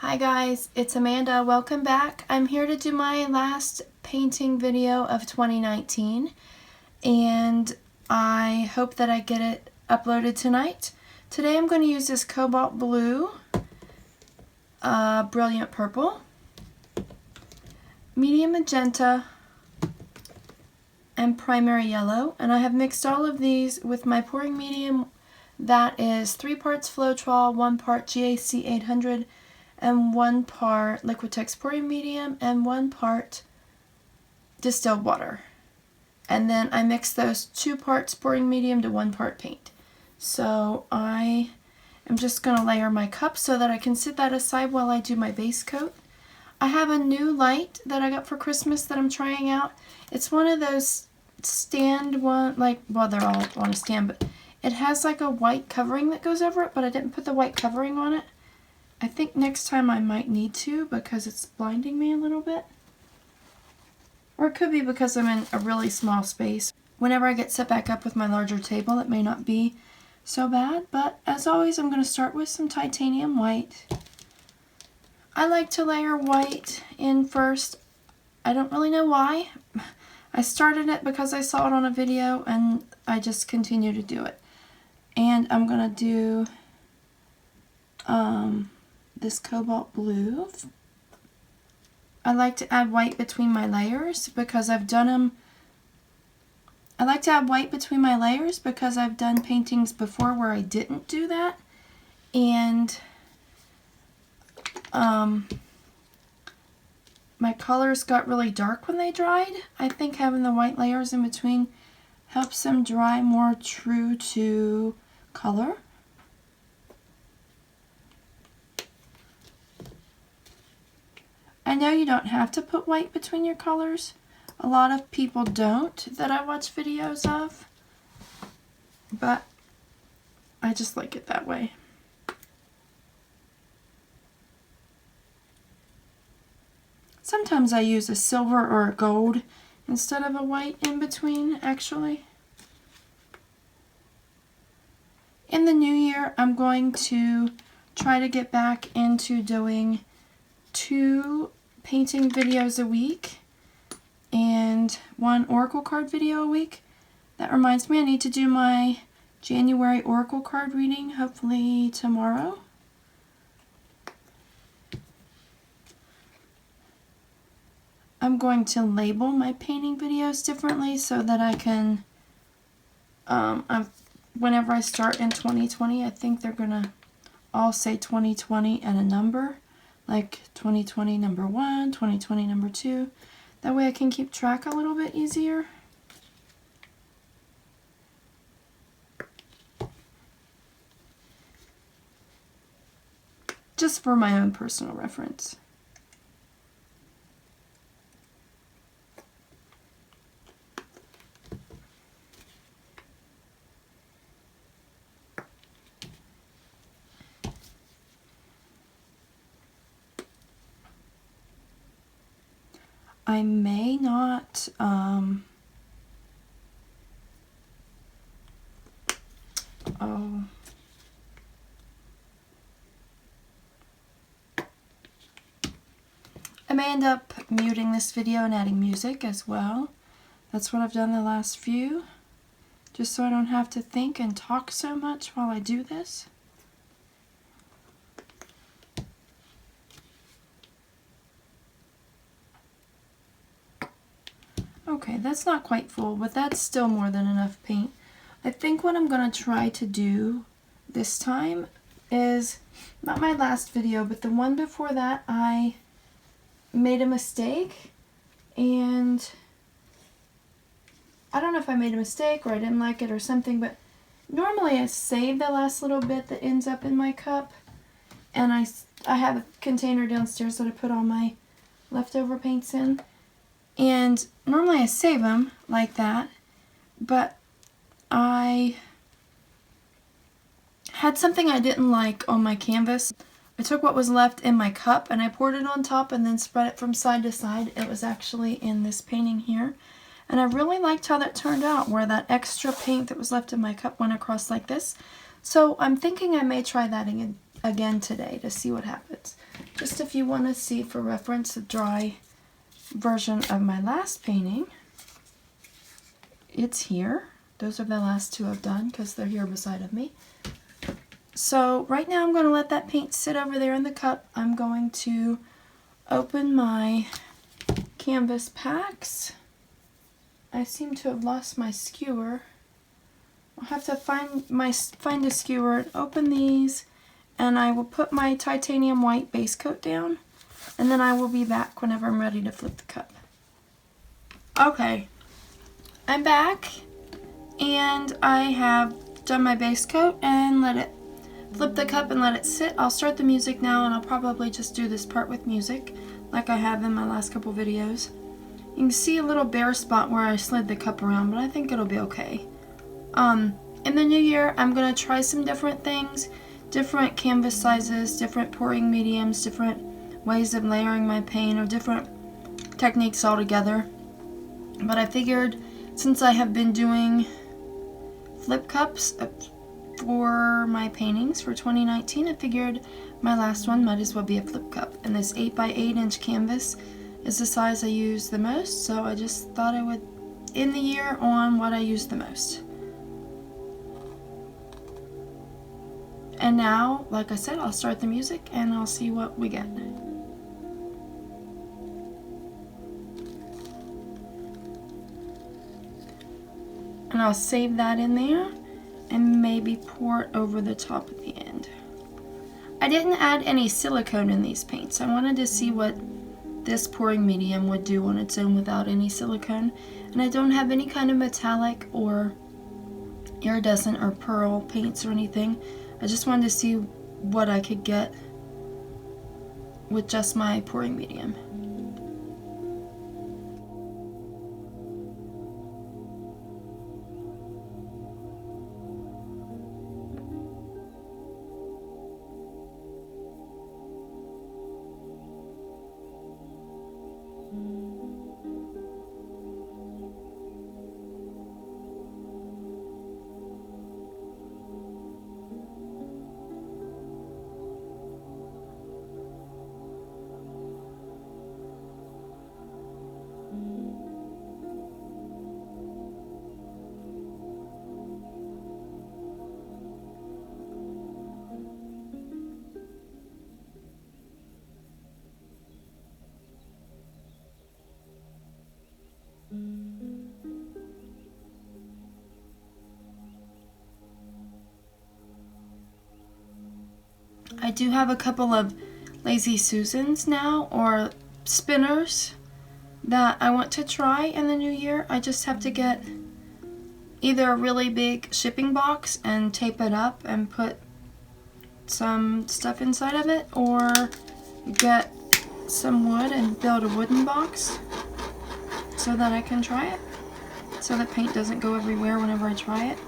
Hi guys, it's Amanda. Welcome back. I'm here to do my last painting video of 2019 and I hope that I get it uploaded tonight. Today I'm going to use this Cobalt Blue, Brilliant Purple, Medium Magenta, and Primary Yellow, and I have mixed all of these with my pouring medium that is 3 parts Floetrol, 1 part GAC 800, and 1 part Liquitex Pouring Medium, and 1 part Distilled Water. And then I mix those 2 parts pouring medium to 1 part paint. So I am just going to layer my cup so that I can set that aside while I do my base coat. I have a new light that I got for Christmas that I'm trying out. It's one of those stand one, like, well, they're all on a stand, but it has like a white covering that goes over it, but I didn't put the white covering on it. I think next time I might need to because it's blinding me a little bit. Or it could be because I'm in a really small space. Whenever I get set back up with my larger table, it may not be so bad, but as always, I'm going to start with some titanium white. I like to layer white in first. I don't really know why. I started it because I saw it on a video and I just continue to do it. And I'm going to do this Cobalt Blue. I like to add white between my layers because I've done them. I like to add white between my layers because I've done paintings before where I didn't do that. And my colors got really dark when they dried. I think having the white layers in between helps them dry more true to color. I know you don't have to put white between your colors. A lot of people don't that I watch videos of, but I just like it that way. Sometimes I use a silver or a gold instead of a white in between, actually. In the new year, I'm going to try to get back into doing 2 painting videos a week and 1 oracle card video a week. That reminds me, I need to do my January oracle card reading, hopefully tomorrow. I'm going to label my painting videos differently so that I can, whenever I start in 2020, I think they're going to all say 2020 and a number, like 2020 number 1, 2020 number 2. That way I can keep track a little bit easier. Just for my own personal reference. I may not, I may end up muting this video and adding music as well. That's what I've done the last few, just so I don't have to think and talk so much while I do this. Okay, that's not quite full, but that's still more than enough paint. I think what I'm going to try to do this time is, not my last video, but the one before that, I made a mistake, and I don't know if I made a mistake or I didn't like it or something, but normally I save the last little bit that ends up in my cup, and I have a container downstairs that I put all my leftover paints in. And normally I save them like that, but I had something I didn't like on my canvas. I took what was left in my cup and I poured it on top and then spread it from side to side. It was actually in this painting here. And I really liked how that turned out, where that extra paint that was left in my cup went across like this. So I'm thinking I may try that again today to see what happens. Just if you want to see for reference a dry version of my last painting, it's here. Those are the last two I've done because they're here beside of me. So right now I'm going to let that paint sit over there in the cup. I'm going to open my canvas packs. I seem to have lost my skewer. I'll have to find a skewer and open these, and I will put my titanium white base coat down, and then I will be back whenever I'm ready to flip the cup. Okay, I'm back, and I have done my base coat and let it flip the cup and let it sit. I'll start the music now, and I'll probably just do this part with music like I have in my last couple videos. You can see a little bare spot where I slid the cup around, but I think it'll be okay. In the new year, I'm going to try some different things, different canvas sizes, different pouring mediums, different ways of layering my paint, or different techniques altogether. But I figured, since I have been doing flip cups for my paintings for 2019, I figured my last one might as well be a flip cup. And this 8x8 inch canvas is the size I use the most, so I just thought I would end the year on what I use the most. And now, like I said, I'll start the music and I'll see what we get. And I'll save that in there and maybe pour it over the top at the end. I didn't add any silicone in these paints. I wanted to see what this pouring medium would do on its own without any silicone. And I don't have any kind of metallic or iridescent or pearl paints or anything. I just wanted to see what I could get with just my pouring medium. I do have a couple of Lazy Susans now, or spinners, that I want to try in the new year. I just have to get either a really big shipping box and tape it up and put some stuff inside of it, or get some wood and build a wooden box so that I can try it, so that paint doesn't go everywhere whenever I try it.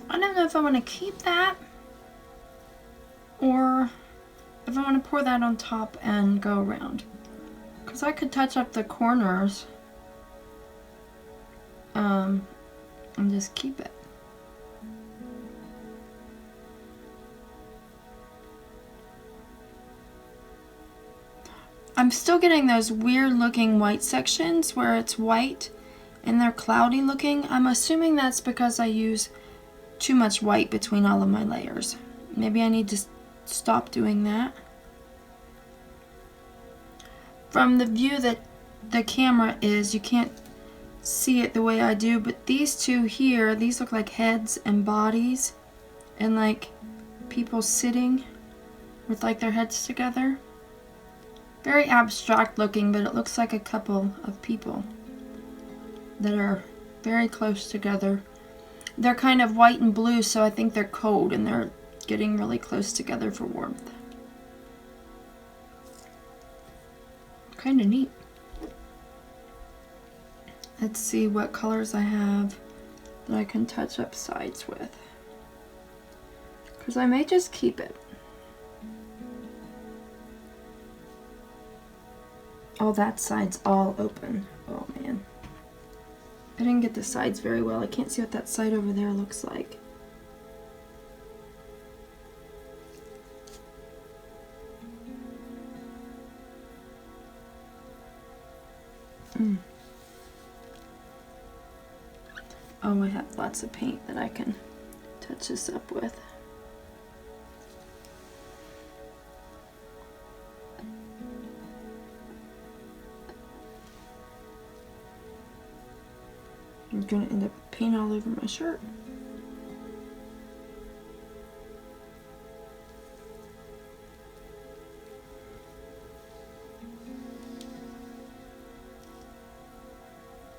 I don't know if I want to keep that or if I want to pour that on top and go around. Because I could touch up the corners and just keep it. I'm still getting those weird looking white sections where it's white and they're cloudy looking. I'm assuming that's because I use too much white between all of my layers. Maybe I need to stop doing that. From the view that the camera is, you can't see it the way I do, but these two here, these look like heads and bodies and like people sitting with like their heads together. Very abstract looking, but it looks like a couple of people that are very close together. They're kind of white and blue, so I think they're cold and they're getting really close together for warmth. Kind of neat. Let's see what colors I have that I can touch up sides with. Because I may just keep it. Oh, that side's all open. Oh man. I didn't get the sides very well. I can't see what that side over there looks like. Oh, I have lots of paint that I can touch this up with. I'm going to end up with paint all over my shirt.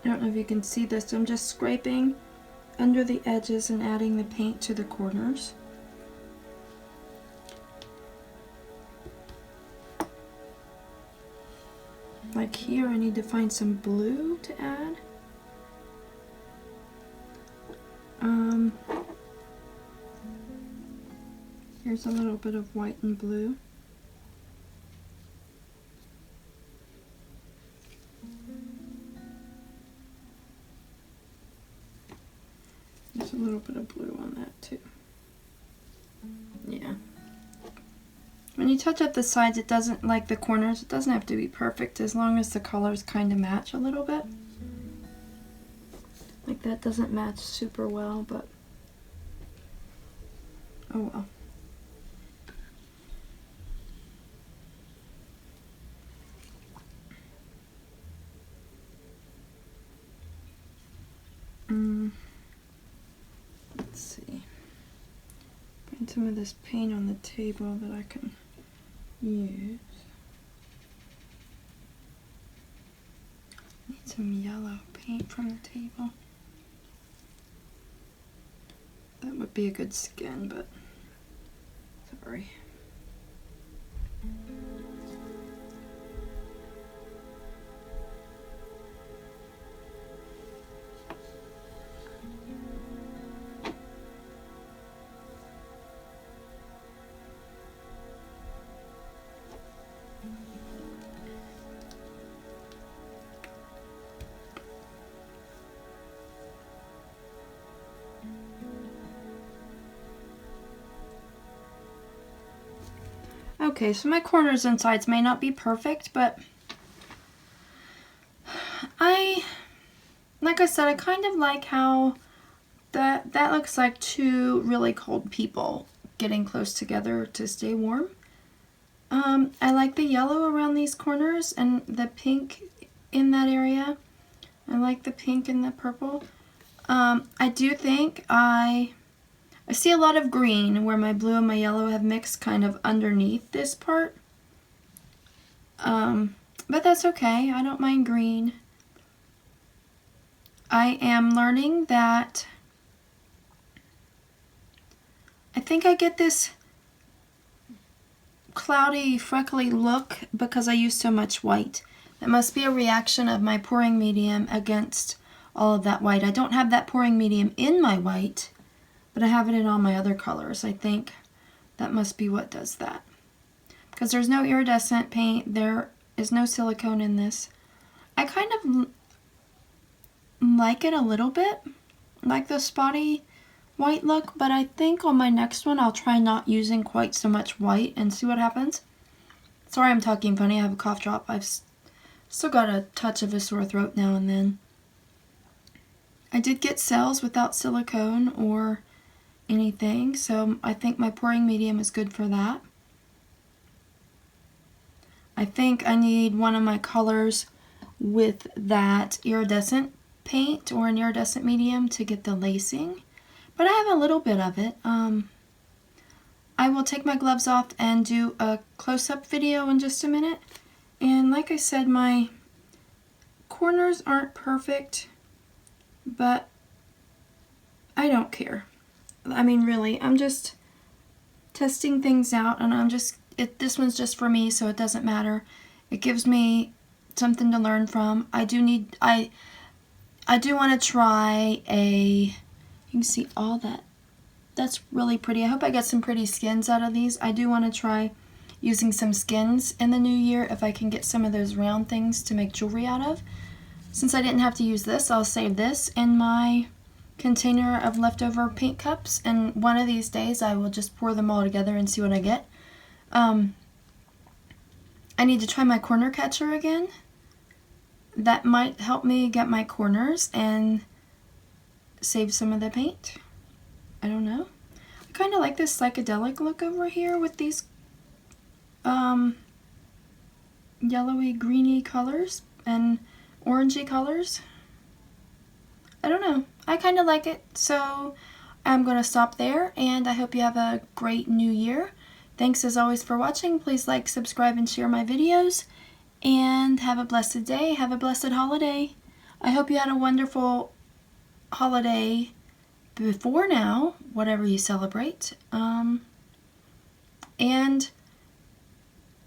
I don't know if you can see this. I'm just scraping under the edges and adding the paint to the corners. Like here, I need to find some blue to add. Here's a little bit of white and blue. There's a little bit of blue on that too. Yeah. When you touch up the sides, it doesn't, like the corners, it doesn't have to be perfect as long as the colors kind of match a little bit. Like that doesn't match super well, but oh well. Let's see. Find some of this paint on the table that I can use. Need some yellow paint from the table. That would be a good skin, but sorry. Okay, so my corners and sides may not be perfect, but like I said, I kind of like how that looks like two really cold people getting close together to stay warm. I like the yellow around these corners and the pink in that area. I like the pink and the purple. I do think I see a lot of green where my blue and my yellow have mixed kind of underneath this part. But that's okay. I don't mind green. I am learning that I think I get this cloudy, freckly look because I use so much white. That must be a reaction of my pouring medium against all of that white. I don't have that pouring medium in my white, but I have it in all my other colors. I think that must be what does that. Because there's no iridescent paint, there is no silicone in this. I kind of like it a little bit, like the spotty white look, but I think on my next one I'll try not using quite so much white and see what happens. Sorry I'm talking funny, I have a cough drop. I've still got a touch of a sore throat now and then. I did get cells without silicone or anything, so I think my pouring medium is good for that. I think I need one of my colors with that iridescent paint or an iridescent medium to get the lacing, but I have a little bit of it. I will take my gloves off and do a close-up video in just a minute. And like I said, my corners aren't perfect, but I don't care. I mean, really, I'm just testing things out, and this one's just for me, so it doesn't matter. It gives me something to learn from. I do want to try you can see all that. That's really pretty. I hope I get some pretty skins out of these. I do want to try using some skins in the new year if I can get some of those round things to make jewelry out of. Since I didn't have to use this, I'll save this in my container of leftover paint cups, and one of these days I will just pour them all together and see what I get. I need to try my corner catcher again. That might help me get my corners and save some of the paint. I don't know. I kind of like this psychedelic look over here with these yellowy greeny colors and orangey colors. I don't know. I kind of like it, so I'm going to stop there, and I hope you have a great new year. Thanks as always for watching. Please like, subscribe, and share my videos, and have a blessed day. Have a blessed holiday. I hope you had a wonderful holiday before now, whatever you celebrate. And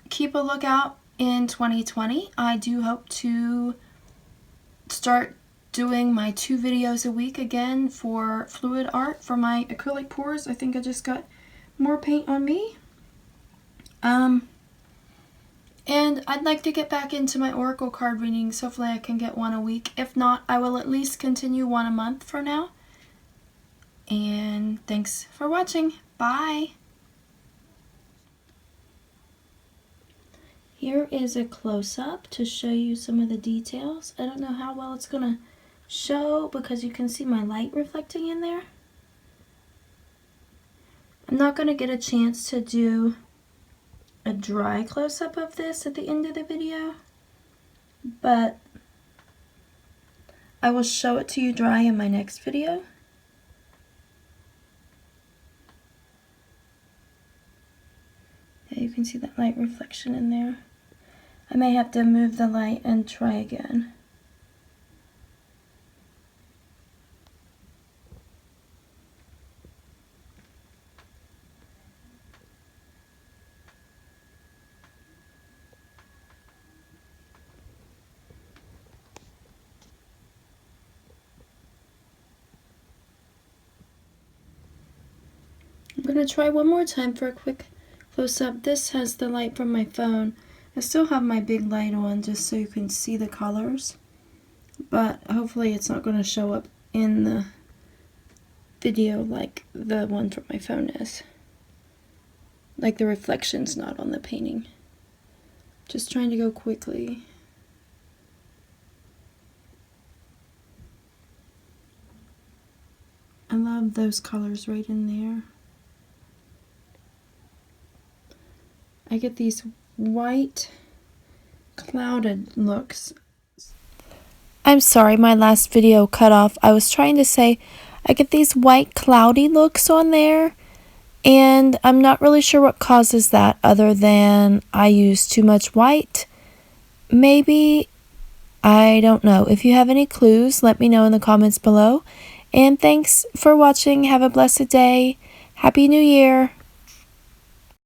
keep a lookout in 2020. I do hope to start doing my 2 videos a week again for fluid art for my acrylic pours. I think I just got more paint on me. And I'd like to get back into my oracle card readings. Hopefully I can get one a week. If not, I will at least continue one a month for now. And thanks for watching. Bye! Here is a close-up to show you some of the details. I don't know how well it's going to show because you can see my light reflecting in there. I'm not going to get a chance to do a dry close-up of this at the end of the video, but I will show it to you dry in my next video. Yeah, you can see that light reflection in there. I may have to move the light and try again. I'm going to try one more time for a quick close-up. This has the light from my phone. I still have my big light on just so you can see the colors, but hopefully it's not going to show up in the video like the one from my phone is. Like the reflection's not on the painting. Just trying to go quickly. I love those colors right in there. I get these white clouded looks. I'm sorry, my last video cut off. I was trying to say I get these white cloudy looks on there, and I'm not really sure what causes that other than I use too much white. Maybe, I don't know. If you have any clues, let me know in the comments below. And thanks for watching. Have a blessed day. Happy New Year.